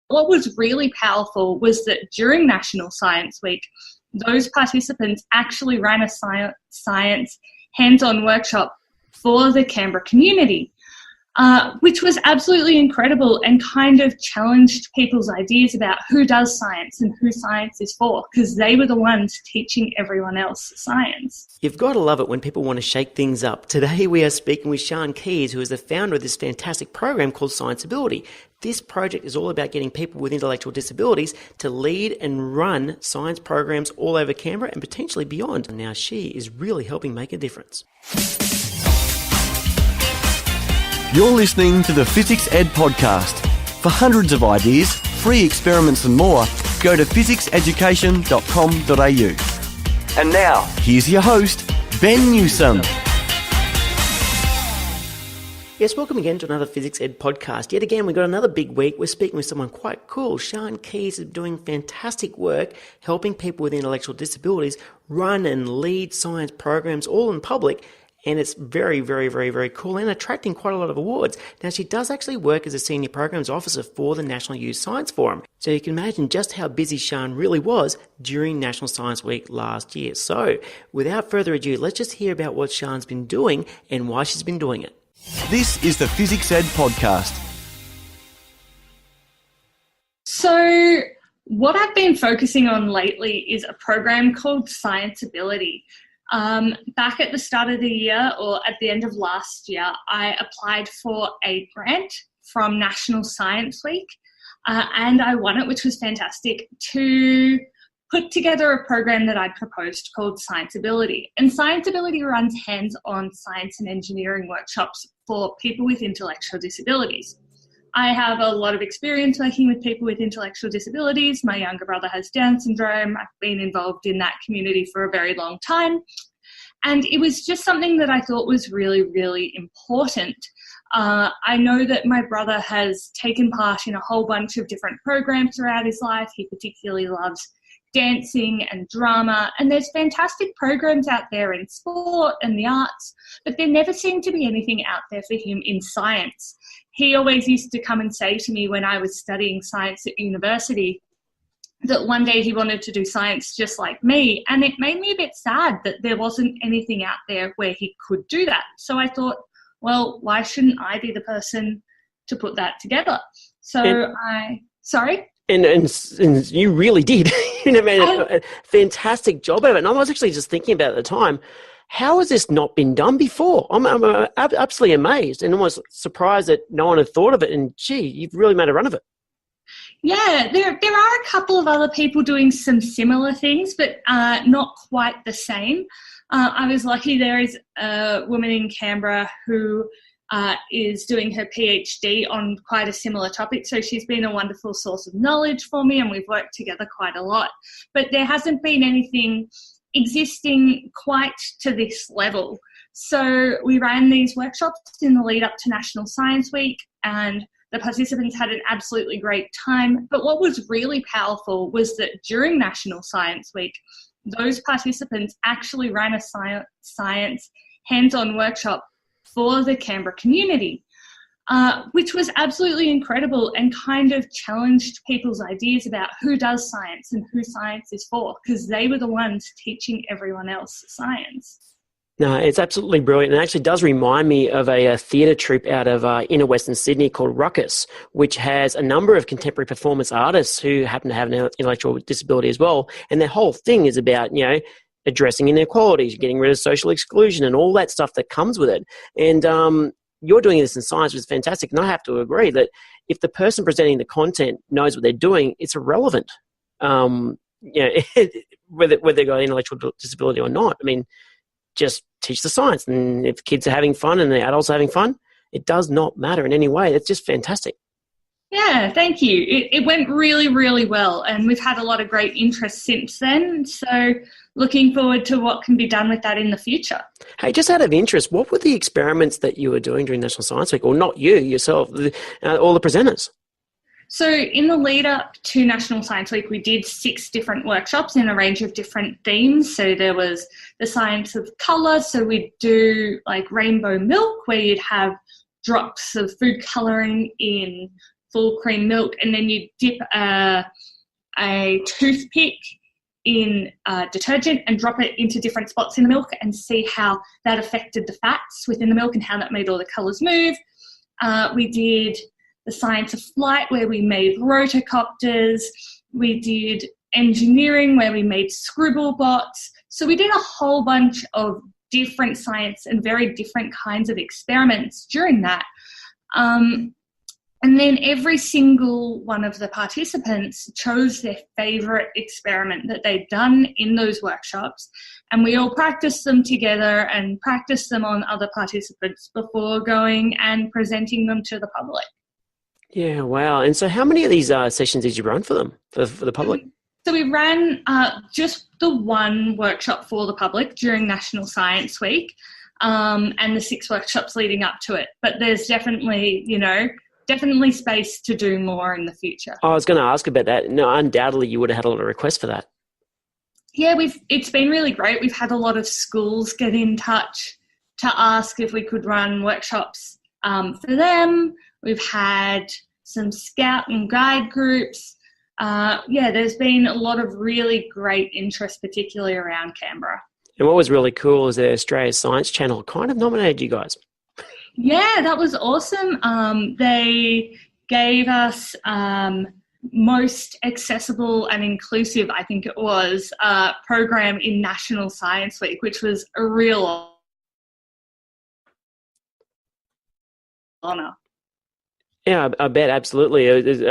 What was really powerful was that during National Science Week, those participants actually ran a science hands-on workshop for the Canberra community, which was absolutely incredible and kind of challenged people's ideas about who does science and who science is for, because they were the ones teaching everyone else science. You've got to love it when people want to shake things up. Today we are speaking with Siân Keyes, who is the founder of this fantastic program called Scienceability. This project is all about getting people with intellectual disabilities to lead and run science programs all over Canberra and potentially beyond. Now she is really helping make a difference. You're listening to the FizzicsEd podcast. For hundreds of ideas, free experiments and more, go to fizzics-education.com.au. And now, here's your host, Ben Newsome. Yes, welcome again to another FizzicsEd podcast. Yet again, we've got another big week. We're speaking with someone quite cool. Siân Keyes is doing fantastic work helping people with intellectual disabilities run and lead science programs all in public. And it's very, very, very, very cool and attracting quite a lot of awards. Now, she does actually work as a senior programs officer for the National Youth Science Forum. So you can imagine just how busy Siân really was during National Science Week last year. So without further ado, let's just hear about what Siân's been doing and why she's been doing it. This is the FizzicsEd podcast. So what I've been focusing on lately is a program called Scienceability. Back at the start of the year, or at the end of last year, I applied for a grant from National Science Week, and I won it, which was fantastic, to put together a program that I'd proposed called Scienceability. And Scienceability runs hands-on science and engineering workshops for people with intellectual disabilities. I have a lot of experience working with people with intellectual disabilities. My younger brother has Down syndrome. I've been involved in that community for a very long time. And it was just something that I thought was really, really important. I know that my brother has taken part in a whole bunch of different programs throughout his life. He particularly loves dancing and drama, and there's fantastic programs out there in sport and the arts, but there never seemed to be anything out there for him in science. He always used to come and say to me when I was studying science at university that one day he wanted to do science just like me, and it made me a bit sad that there wasn't anything out there where he could do that. So I thought, well, why shouldn't I be the person to put that together? So And you really did. You made a fantastic job of it. And I was actually just thinking about it at the time, how has this not been done before? I'm absolutely amazed and almost surprised that no one had thought of it. And gee, you've really made a run of it. Yeah, there are a couple of other people doing some similar things, but not quite the same. I was lucky there is a woman in Canberra who is doing her PhD on quite a similar topic. So she's been a wonderful source of knowledge for me, and we've worked together quite a lot. But there hasn't been anything existing quite to this level. So we ran these workshops in the lead up to National Science Week, and the participants had an absolutely great time. But what was really powerful was that during National Science Week, those participants actually ran a science hands-on workshop for the Canberra community, which was absolutely incredible and kind of challenged people's ideas about who does science and who science is for, because they were the ones teaching everyone else science. No, it's absolutely brilliant. And it actually does remind me of a theatre troupe out of inner Western Sydney called Ruckus, which has a number of contemporary performance artists who happen to have an intellectual disability as well. And their whole thing is about, addressing inequalities, getting rid of social exclusion and all that stuff that comes with it. And you're doing this in science, which is fantastic. And I have to agree that if the person presenting the content knows what they're doing, it's irrelevant, whether they've got an intellectual disability or not. I mean, just teach the science. And if kids are having fun and the adults are having fun, it does not matter in any way. It's just fantastic. Yeah, thank you. It went really, really well, and we've had a lot of great interest since then. So looking forward to what can be done with that in the future. Hey, just out of interest, what were the experiments that you were doing during National Science Week? Or not you, yourself, all the presenters? So in the lead up to National Science Week, we did 6 different workshops in a range of different themes. So there was the science of colour. So we'd do like rainbow milk, where you'd have drops of food colouring in full cream milk, and then you dip a toothpick in detergent and drop it into different spots in the milk and see how that affected the fats within the milk and how that made all the colours move. We did the science of flight, where we made rotocopters. We did engineering, where we made scribble bots. So we did a whole bunch of different science and very different kinds of experiments during that. And then every single one of the participants chose their favourite experiment that they'd done in those workshops, and we all practiced them together and practiced them on other participants before going and presenting them to the public. Yeah, wow. And so how many of these sessions did you run for them, for the public? So we ran just the one workshop for the public during National Science Week, and the 6 workshops leading up to it. But there's definitely, definitely space to do more in the future. I was going to ask about that. No, undoubtedly you would have had a lot of requests for that. Yeah, it's been really great. We've had a lot of schools get in touch to ask if we could run workshops for them. We've had some scout and guide groups. There's been a lot of really great interest, particularly around Canberra. And what was really cool is that Australia's Science Channel kind of nominated you guys. Yeah, that was awesome. They gave us most accessible and inclusive, I think it was, program in National Science Week, which was a real honour. Yeah, I bet, absolutely. It was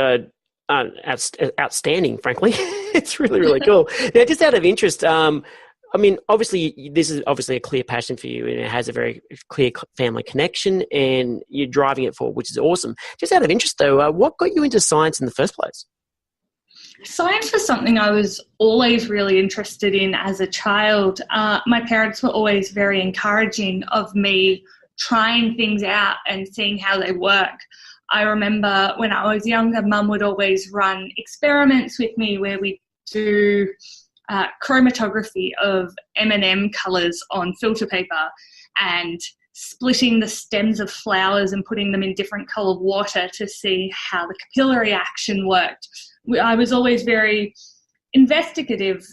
outstanding, frankly. It's really, really cool. Now, just out of interest, obviously, this is obviously a clear passion for you, and it has a very clear family connection, and you're driving it forward, which is awesome. Just out of interest, though, what got you into science in the first place? Science was something I was always really interested in as a child. My parents were always very encouraging of me trying things out and seeing how they work. I remember when I was younger, Mum would always run experiments with me where we do chromatography of M&M colours on filter paper and splitting the stems of flowers and putting them in different coloured water to see how the capillary action worked. I was always very investigative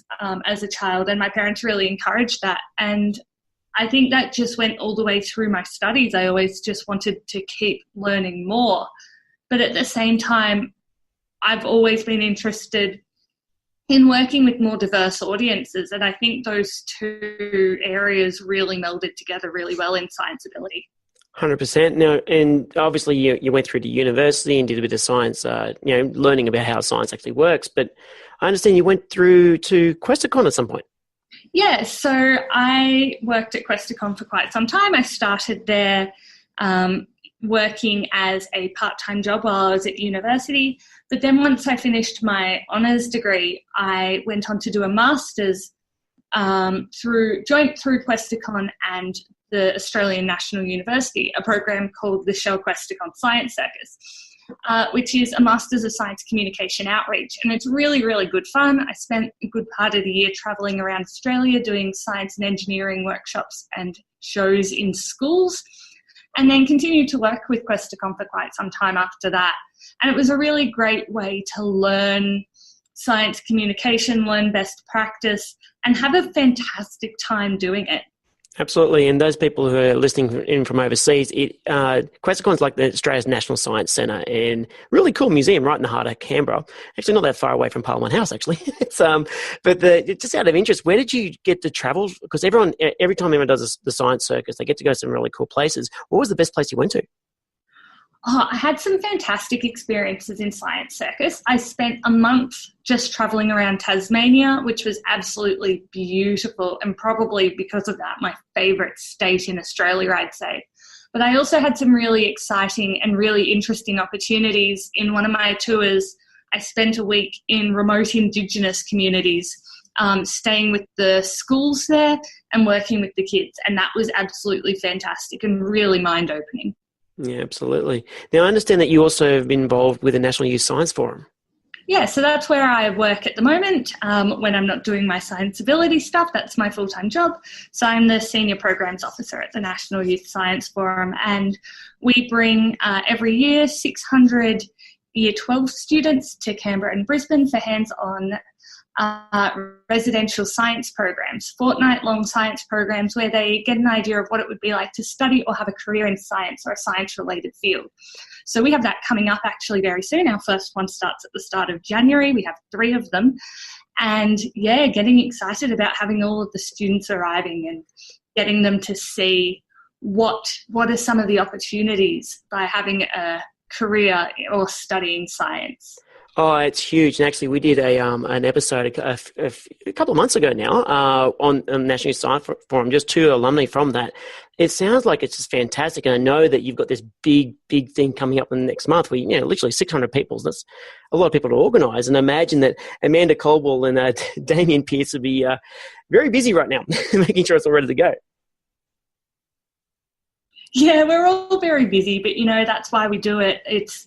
as a child, and my parents really encouraged that. And I think that just went all the way through my studies. I always just wanted to keep learning more. But at the same time, I've always been interested in working with more diverse audiences, and I think those two areas really melded together really well in Scienceability. 100%. Now, and obviously you went through to university and did a bit of science, learning about how science actually works, but I understand you went through to Questacon at some point. Yeah, so I worked at Questacon for quite some time. I started there working as a part-time job while I was at university. But then once I finished my honours degree, I went on to do a master's through Questacon and the Australian National University, a program called the Shell Questacon Science Circus, which is a Masters of Science Communication Outreach. And it's really, really good fun. I spent a good part of the year travelling around Australia doing science and engineering workshops and shows in schools, and then continued to work with Questacon for quite some time after that. And it was a really great way to learn science communication, learn best practice, and have a fantastic time doing it. Absolutely, and those people who are listening in from overseas, Questacon's like the Australia's National Science Centre, and really cool museum right in the heart of Canberra. Actually, not that far away from Parliament House, actually. Just out of interest, where did you get to travel? Because every time everyone does the science circus, they get to go to some really cool places. What was the best place you went to? Oh, I had some fantastic experiences in Science Circus. I spent a month just travelling around Tasmania, which was absolutely beautiful, and probably because of that, my favourite state in Australia, I'd say. But I also had some really exciting and really interesting opportunities. In one of my tours, I spent a week in remote Indigenous communities, staying with the schools there and working with the kids, and that was absolutely fantastic and really mind-opening. Yeah, absolutely. Now, I understand that you also have been involved with the National Youth Science Forum. Yeah, so that's where I work at the moment. When I'm not doing my Scienceability stuff, that's my full-time job. So I'm the Senior Programs Officer at the National Youth Science Forum, and we bring every year 600 Year 12 students to Canberra and Brisbane for hands-on residential science programs, fortnight-long science programs where they get an idea of what it would be like to study or have a career in science or a science-related field. So we have that coming up actually very soon. Our first one starts at the start of January. We have 3 of them. And yeah, getting excited about having all of the students arriving and getting them to see what are some of the opportunities by having a career or studying science. Oh, it's huge. And actually, we did an episode a couple of months ago now on National Youth Science Forum, just 2 alumni from that. It sounds like it's just fantastic. And I know that you've got this big thing coming up in the next month where, literally 600 people. That's a lot of people to organise. And I imagine that Amanda Caldwell and Damien Pearce will be very busy right now, making sure it's all ready to go. Yeah, we're all very busy, but, that's why we do it. It's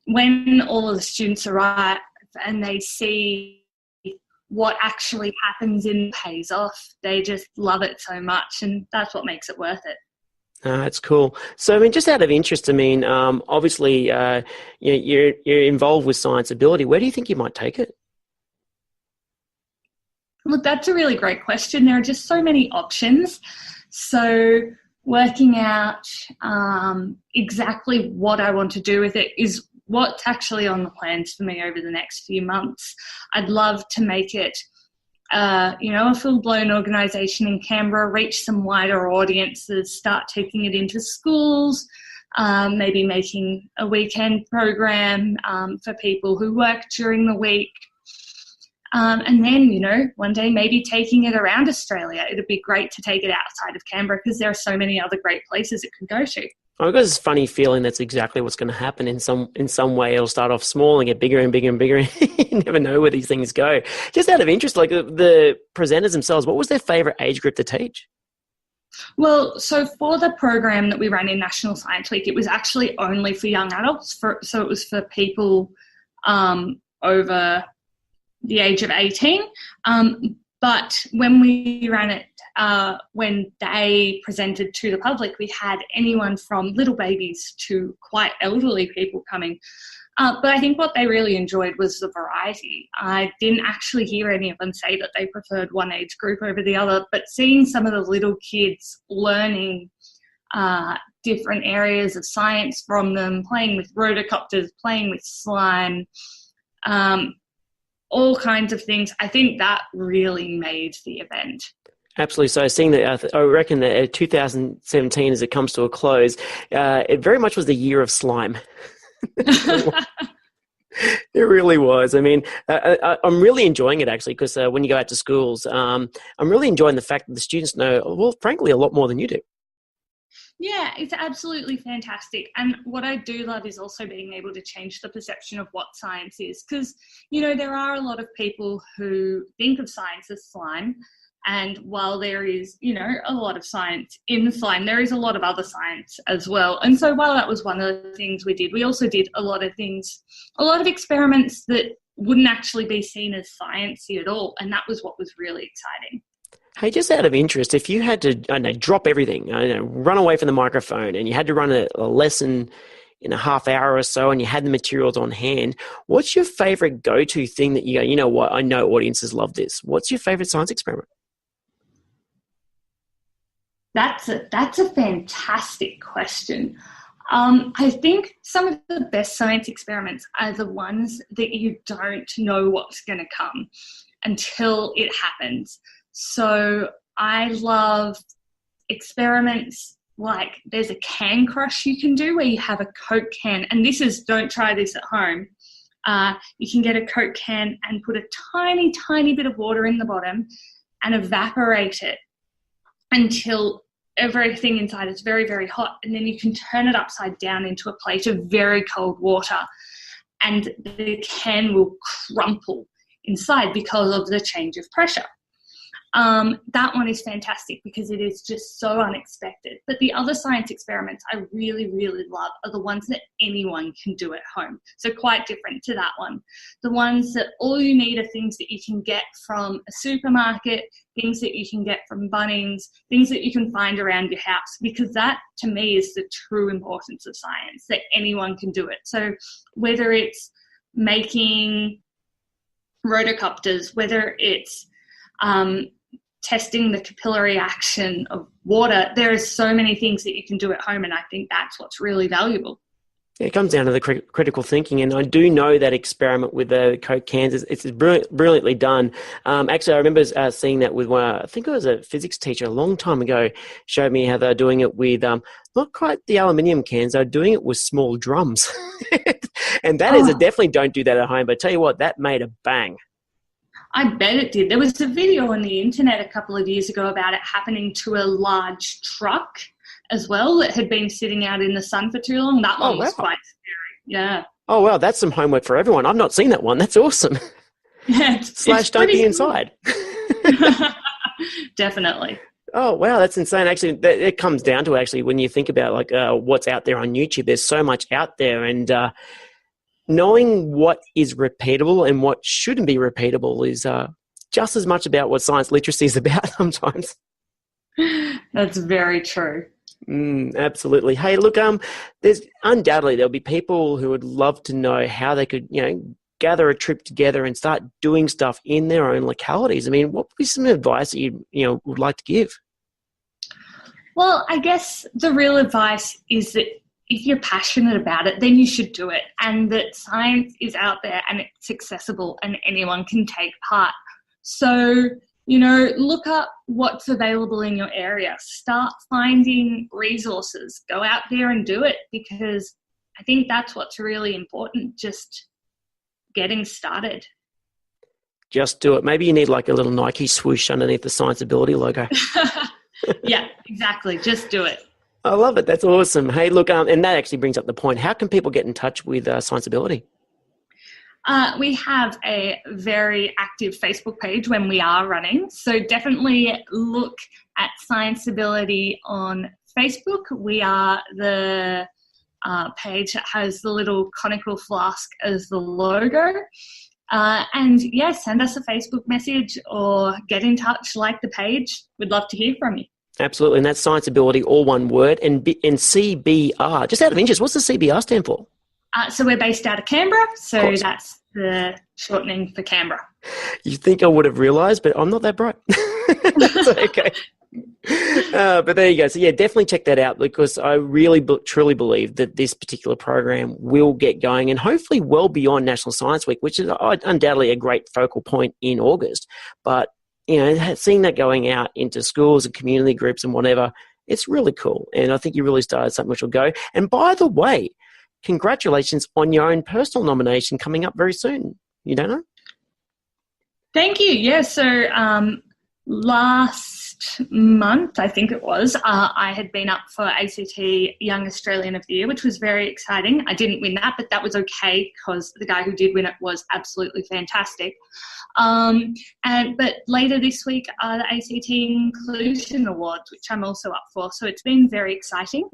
when all of the students arrive and they see what actually happens and pays off, they just love it so much, and that's what makes it worth it. That's cool. So, just out of interest, obviously, you're involved with Scienceability. Where do you think you might take it? Look, that's a really great question. There are just so many options. So working out exactly what I want to do with it is what's actually on the plans for me over the next few months. I'd love to make it, a full-blown organisation in Canberra, reach some wider audiences, start taking it into schools, maybe making a weekend program for people who work during the week. And then, one day maybe taking it around Australia. It'd be great to take it outside of Canberra because there are so many other great places it could go to. I've got this funny feeling that's exactly what's going to happen in some way. It'll start off small and get bigger and bigger and bigger. You never know where these things go. Just out of interest, like the presenters themselves, what was their favourite age group to teach? Well, so for the program that we ran in National Science Week, it was actually only for young adults. So it was for people over the age of 18. But when we ran it, when they presented to the public, we had anyone from little babies to quite elderly people coming. But I think what they really enjoyed was the variety. I didn't actually hear any of them say that they preferred one age group over the other, but seeing some of the little kids learning different areas of science from them, playing with rotocopters, playing with slime, all kinds of things, I think that really made the event. Absolutely. So seeing that, I reckon that 2017, as it comes to a close, it very much was the year of slime. It really was. I'm really enjoying it, actually, because when you go out to schools, I'm really enjoying the fact that the students know, well, frankly, a lot more than you do. Yeah, it's absolutely fantastic. And what I do love is also being able to change the perception of what science is, because, there are a lot of people who think of science as slime. And while there is, a lot of science in slime, there is a lot of other science as well. And so while that was one of the things we did, we also did a lot of experiments that wouldn't actually be seen as sciencey at all. And that was what was really exciting. Hey, just out of interest, if you had to, drop everything, run away from the microphone, and you had to run a lesson in a half hour or so, and you had the materials on hand, what's your favorite go-to thing that you go, you know what, I know audiences love this. What's your favorite science experiment? That's a fantastic question. I think some of the best science experiments are the ones that you don't know what's going to come until it happens. So I love experiments like there's a can crush you can do where you have a Coke can, and don't try this at home. You can get a Coke can and put a tiny, tiny bit of water in the bottom and evaporate it until everything inside is very, very hot, and then you can turn it upside down into a plate of very cold water, and the can will crumple inside because of the change of pressure. That one is fantastic because it is just so unexpected. But the other science experiments I really, really love are the ones that anyone can do at home. So quite different to that one. The ones that all you need are things that you can get from a supermarket, things that you can get from Bunnings, things that you can find around your house, because that to me is the true importance of science, that anyone can do it. So whether it's making rotocopters, whether it's testing the capillary action of water, there are so many things that you can do at home, and I think that's what's really valuable. It comes down to the critical thinking, and I do know that experiment with the Coke cans. It's brilliantly done. Actually, I remember seeing that with I think it was a physics teacher a long time ago, showed me how they're doing it with not quite the aluminium cans, they're doing it with small drums. And that is definitely don't do that at home, but I tell you what, that made a bang. I bet it did. There was a video on the internet a couple of years ago about it happening to a large truck as well that had been sitting out in the sun for too long. That one was quite scary. Yeah. Oh, wow. That's some homework for everyone. I've not seen that one. That's awesome. Yeah. / don't be inside. Definitely. Oh, wow. That's insane. Actually, it comes down to actually when you think about like what's out there on YouTube, there's so much out there, and knowing what is repeatable and what shouldn't be repeatable is just as much about what science literacy is about sometimes. That's very true. Absolutely. Hey, look, there's undoubtedly there'll be people who would love to know how they could, gather a trip together and start doing stuff in their own localities. I mean, what would be some advice that you would like to give? Well, I guess the real advice is that if you're passionate about it, then you should do it, and that science is out there and it's accessible and anyone can take part. So, look up what's available in your area. Start finding resources. Go out there and do it, because I think that's what's really important, just getting started. Just do it. Maybe you need like a little Nike swoosh underneath the Scienceability logo. Yeah, exactly. Just do it. I love it. That's awesome. Hey, look, and that actually brings up the point. How can people get in touch with Scienceability? We have a very active Facebook page when we are running. So definitely look at Scienceability on Facebook. We are the page that has the little conical flask as the logo. And yeah, send us a Facebook message or get in touch, like the page. We'd love to hear from you. Absolutely. And that's Scienceability, all one word. And CBR, just out of interest, what's the CBR stand for? So we're based out of Canberra. So that's the shortening for Canberra. You think I would have realised, but I'm not that bright. That's okay. But there you go. So yeah, definitely check that out, because I really truly believe that this particular program will get going, and hopefully well beyond National Science Week, which is undoubtedly a great focal point in August. But seeing that going out into schools and community groups and whatever, it's really cool. And I think you really started something which will go. And by the way, congratulations on your own personal nomination coming up very soon. You don't know? Thank you. Yeah, so last month, I think it was, I had been up for ACT Young Australian of the Year, which was very exciting. I didn't win that, but that was okay because the guy who did win it was absolutely fantastic. But later this week are the ACT Inclusion Awards, which I'm also up for. So it's been very exciting.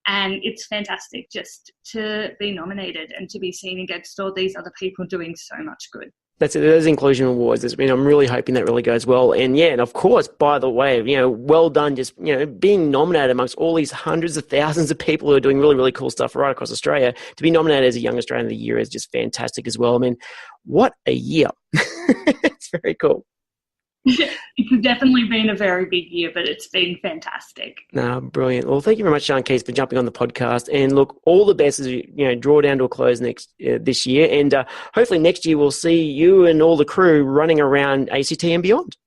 And it's fantastic just to be nominated and to be seen against all these other people doing so much good. That's it. Those inclusion awards. I'm really hoping that really goes well. And yeah, and of course, by the way, well done. Just being nominated amongst all these hundreds of thousands of people who are doing really, really cool stuff right across Australia. To be nominated as a Young Australian of the Year is just fantastic as well. I mean, what a year! It's very cool. It's definitely been a very big year, but it's been fantastic. No, brilliant. Well, thank you very much, Siân Keyes, for jumping on the podcast. And look, all the best as you draw down to a close this year. And hopefully next year we'll see you and all the crew running around ACT and beyond.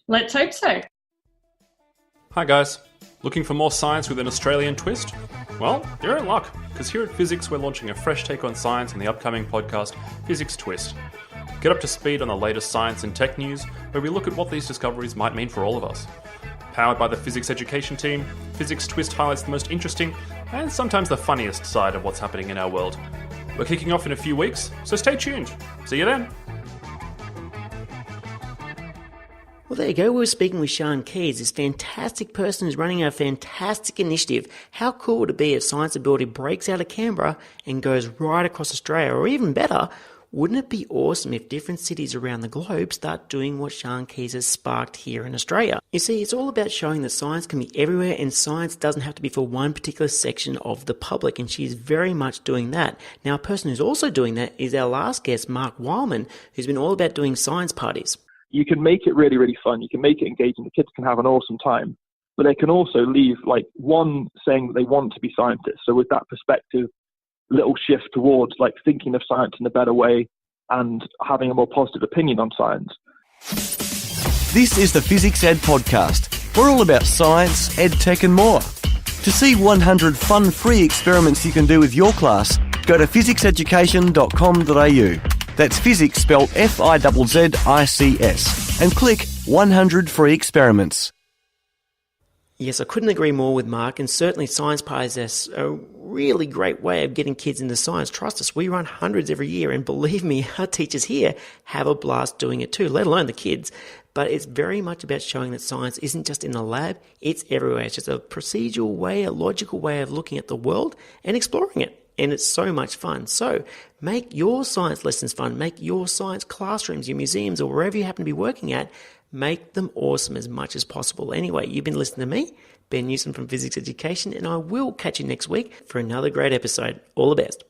Let's hope so. Hi guys. Looking for more science with an Australian twist? Well, you're in luck, because here at Physics we're launching a fresh take on science in the upcoming podcast, Physics Twist. Get up to speed on the latest science and tech news, where we look at what these discoveries might mean for all of us. Powered by the Physics Education team, Physics Twist highlights the most interesting and sometimes the funniest side of what's happening in our world. We're kicking off in a few weeks, so stay tuned. See you then! Well, there you go. We were speaking with Siân Keyes, this fantastic person who's running a fantastic initiative. How cool would it be if Scienceability breaks out of Canberra and goes right across Australia? Or even better, wouldn't it be awesome if different cities around the globe start doing what Siân Keyes has sparked here in Australia? You see, it's all about showing that science can be everywhere and science doesn't have to be for one particular section of the public, and she's very much doing that. Now, a person who's also doing that is our last guest, Mark Wildman, who's been all about doing science parties. You can make it really, really fun. You can make it engaging. The kids can have an awesome time, but they can also leave one saying that they want to be scientists. So with that perspective, little shift towards thinking of science in a better way and having a more positive opinion on science. This is the FizzicsEd podcast. We're all about science, ed tech and more. To see 100 fun free experiments you can do with your class, go to fizzics-education.com.au. That's physics spelled Fizzics, and click 100 free experiments. Yes, I couldn't agree more with Mark, and certainly science parties are a really great way of getting kids into science. Trust us, we run hundreds every year, and believe me, our teachers here have a blast doing it too, let alone the kids. But it's very much about showing that science isn't just in the lab, it's everywhere. It's just a procedural way, a logical way of looking at the world and exploring it. And it's so much fun. So make your science lessons fun. Make your science classrooms, your museums, or wherever you happen to be working at, make them awesome as much as possible. Anyway, you've been listening to me, Ben Newsome from Physics Education, and I will catch you next week for another great episode. All the best.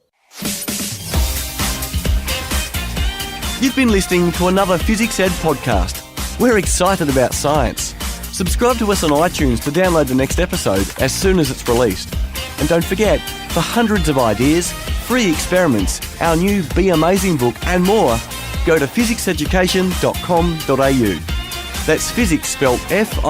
You've been listening to another FizzicsEd podcast. We're excited about science. Subscribe to us on iTunes to download the next episode as soon as it's released. And don't forget, for hundreds of ideas, free experiments, our new Be Amazing book and more, go to fizzics-education.com.au. That's physics spelled Fizzics.